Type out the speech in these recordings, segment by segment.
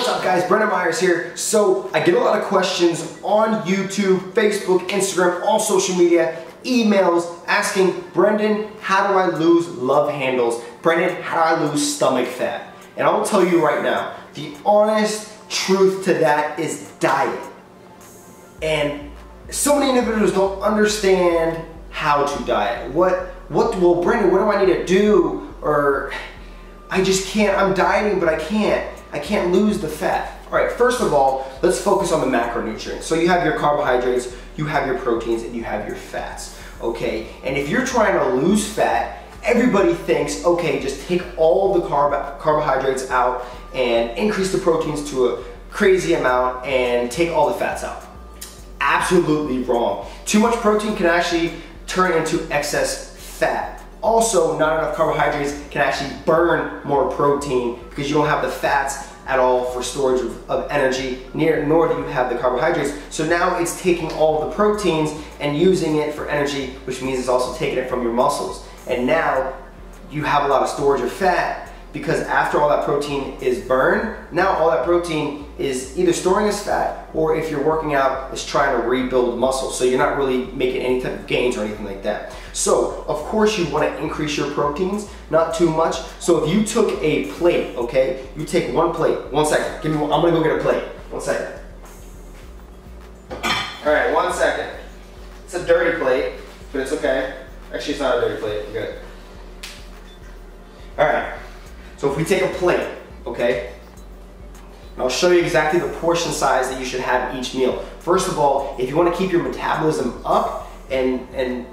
What's up guys, Brendan Meyers here. So I get a lot of questions on YouTube, Facebook, Instagram, all social media, emails asking, Brendan, how do I lose love handles? Brendan, how do I lose stomach fat? And I will tell you right now, the honest truth to that is diet. And so many individuals don't understand how to diet. Well, Brendan, what do I need to do? Or I just can't, I'm dieting, but I can't lose the fat. All right, first of all, let's focus on the macronutrients. So you have your carbohydrates, you have your proteins, and you have your fats, okay? And if you're trying to lose fat, everybody thinks, okay, just take all the carbohydrates out and increase the proteins to a crazy amount and take all the fats out. Absolutely wrong. Too much protein can actually turn into excess fat. Also, not enough carbohydrates can actually burn more protein because you don't have the fats at all for storage of energy, nor do you have the carbohydrates. So now it's taking all the proteins and using it for energy, which means it's also taking it from your muscles. And now you have a lot of storage of fat because after all that protein is burned, now all that protein is either storing as fat or if you're working out, is trying to rebuild muscle. So you're not really making any type of gains or anything like that. So of course you want to increase your proteins, not too much. So if you took a plate, okay, you take one plate, 1 second, give me one, I'm gonna go get a plate, 1 second. All right, 1 second. It's a dirty plate, but it's okay. Actually, it's not a dirty plate, you're good. All right, so if we take a plate, okay, I'll show you exactly the portion size that you should have each meal. First of all, if you want to keep your metabolism up and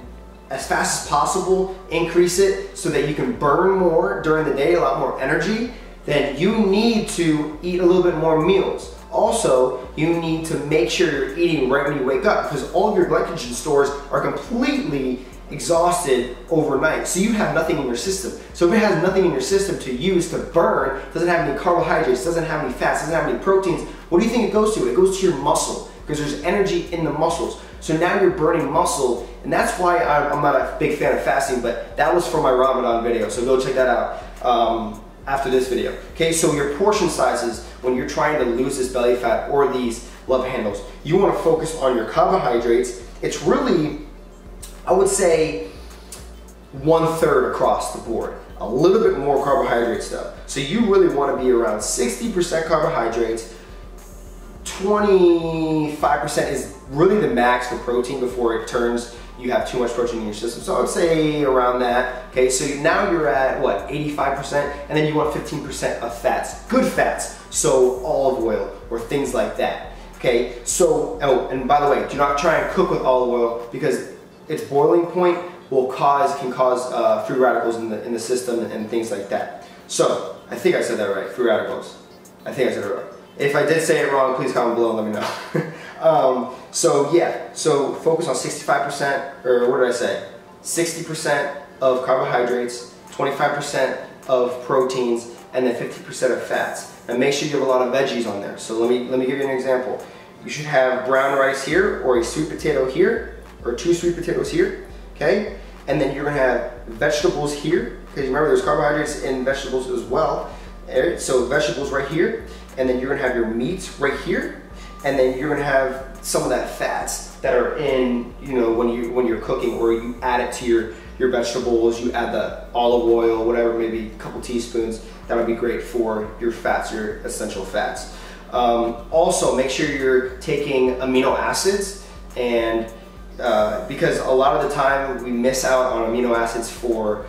as fast as possible, increase it so that you can burn more during the day, a lot more energy, then you need to eat a little bit more meals. Also, you need to make sure you're eating right when you wake up because all of your glycogen stores are completely exhausted overnight. So you have nothing in your system. So if it has nothing in your system to use to burn, doesn't have any carbohydrates, doesn't have any fats, doesn't have any proteins, what do you think it goes to? It goes to your muscle because there's energy in the muscles. So now you're burning muscle, and that's why I'm not a big fan of fasting, but that was for my Ramadan video, so go check that out after this video. Okay, so your portion sizes when you're trying to lose this belly fat or these love handles, you want to focus on your carbohydrates. It's really, I would say, 1/3 across the board. A little bit more carbohydrate stuff. So you really want to be around 60% carbohydrates, 25% is really the max for protein before it turns, you have too much protein in your system. So I would say around that. Okay, so now you're at what, 85%, and then you want 15% of fats, good fats, so olive oil or things like that. Okay, so, oh, and by the way, do not try and cook with olive oil because its boiling point can cause free radicals in the system and things like that. So, I think I said that right, free radicals. I think I said it right. If I did say it wrong, please comment below and let me know. So yeah, so focus on 65%, or what did I say? 60% of carbohydrates, 25% of proteins, and then 50% of fats. And make sure you have a lot of veggies on there. So let me give you an example. You should have brown rice here, or a sweet potato here, or 2 sweet potatoes here, okay? And then you're gonna have vegetables here, because remember there's carbohydrates in vegetables as well. Right? So vegetables right here, and then you're gonna have your meats right here, and then you're gonna have some of that fats that are in, you know, when you're cooking, or you add it to your vegetables, you add the olive oil, whatever, maybe a couple teaspoons. That would be great for your fats, your essential fats. Also, make sure you're taking amino acids, and because a lot of the time we miss out on amino acids for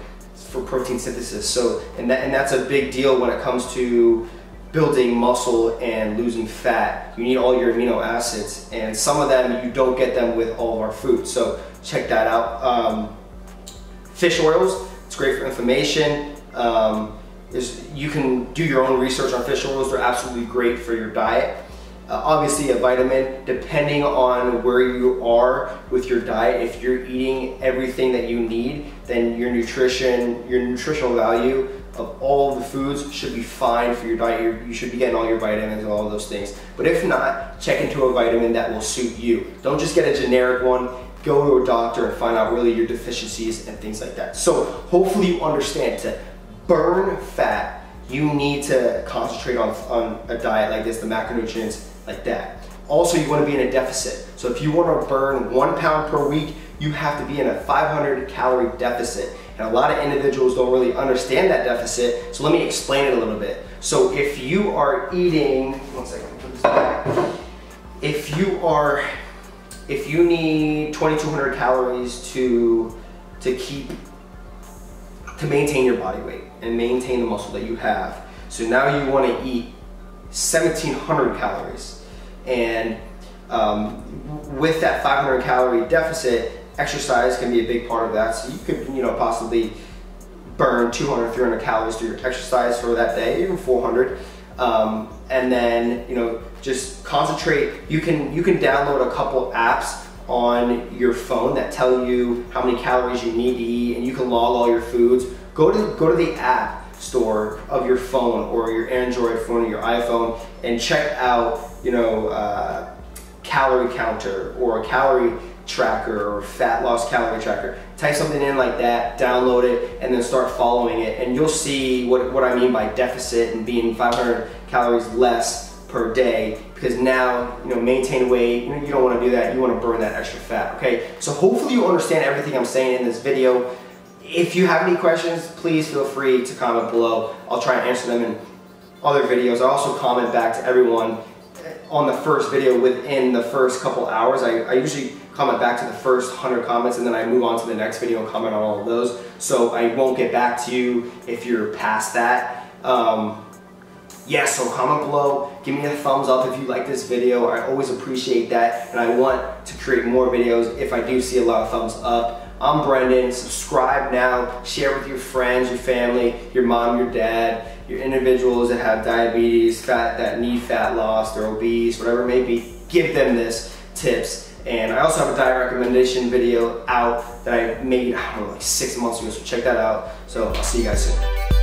protein synthesis. So, and that's a big deal when it comes to building muscle and losing fat. You need all your amino acids, and some of them you don't get them with all of our food. So check that out. Fish oils, it's great for inflammation. You can do your own research on fish oils. They're absolutely great for your diet. Obviously a vitamin, depending on where you are with your diet. If you're eating everything that you need, then your nutritional value of all of the foods should be fine for your diet. You should be getting all your vitamins and all of those things. But if not, check into a vitamin that will suit you. Don't just get a generic one. Go to a doctor and find out really your deficiencies and things like that. So hopefully you understand, to burn fat, you need to concentrate on a diet like this, the macronutrients like that. Also, you want to be in a deficit. So if you want to burn 1 pound per week, you have to be in a 500 calorie deficit. And a lot of individuals don't really understand that deficit, so let me explain it a little bit. So if you are eating, one second, put this back. If you need 2,200 calories to maintain your body weight and maintain the muscle that you have, so now you want to eat 1,700 calories. And with that 500 calorie deficit, exercise can be a big part of that. So you could, possibly burn 200, 300 calories through your exercise for that day, even 400. And then, just concentrate. You can download a couple apps on your phone that tell you how many calories you need to eat, and you can log all your foods. Go to the app store of your phone or your Android phone or your iPhone and check out, calorie counter or a calorie tracker or fat loss calorie tracker. Type something in like that, download it, and then start following it, and you'll see what I mean by deficit and being 500 calories less per day, because now, maintain weight, you don't want to do that, you want to burn that extra fat, okay? So hopefully you understand everything I'm saying in this video. If you have any questions, please feel free to comment below. I'll try and answer them in other videos. I also comment back to everyone on the first video within the first couple hours. I usually comment back to the first 100 comments, and then I move on to the next video and comment on all of those. So I won't get back to you if you're past that. Yeah, so comment below, give me a thumbs up if you like this video. I always appreciate that, and I want to create more videos if I do see a lot of thumbs up. I'm Brendan. Subscribe now, share with your friends, your family, your mom, your dad, your individuals that have diabetes, that need fat loss, they're obese, whatever it may be. Give them this tips. And I also have a diet recommendation video out that I made, like 6 months ago, so check that out. So I'll see you guys soon.